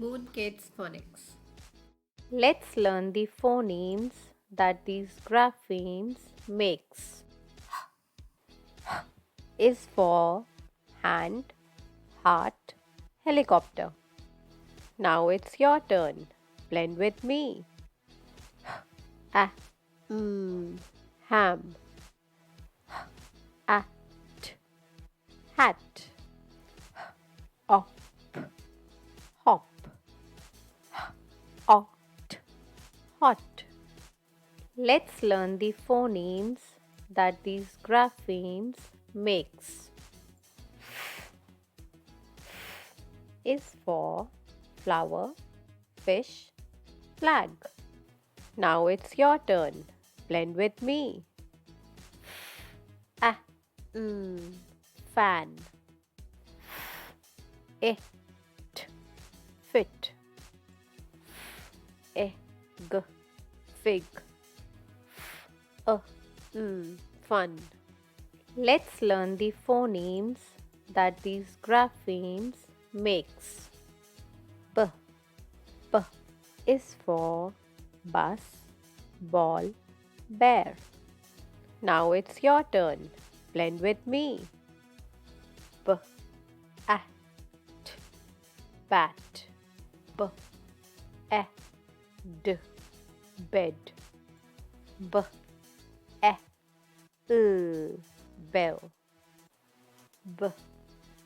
Mooncate's Phonics. Let's learn the phonemes that these graphemes makes. Is for hand, heart, helicopter. Now it's your turn. Blend with me. Ah, ham. At, hat. Op, hop. Ot, hot. Let's learn the phonemes that these graphemes makes. Is for flower, fish, flag. Now it's your turn. Blend with me. Ah, fan. It, fit. Egg, fig. Fun. Let's learn the phonemes that these graphemes makes. B, b is for bus, ball, bear. Now it's your turn. Blend with me. B, at, bat. B, e, d, bed. B, e, bell. B,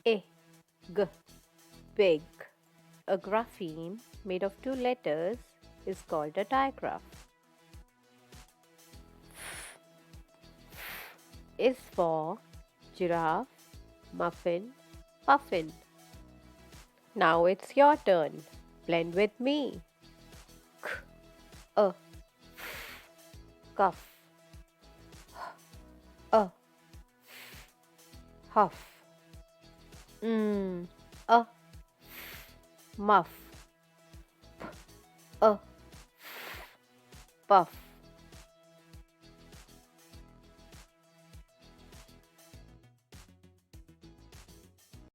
e, g, big. A grapheme made of two letters is called a digraph. Is for giraffe, muffin, puffin. Now it's your turn. Blend with me. K, a, cuff. A, huff. A, muff. A, puff.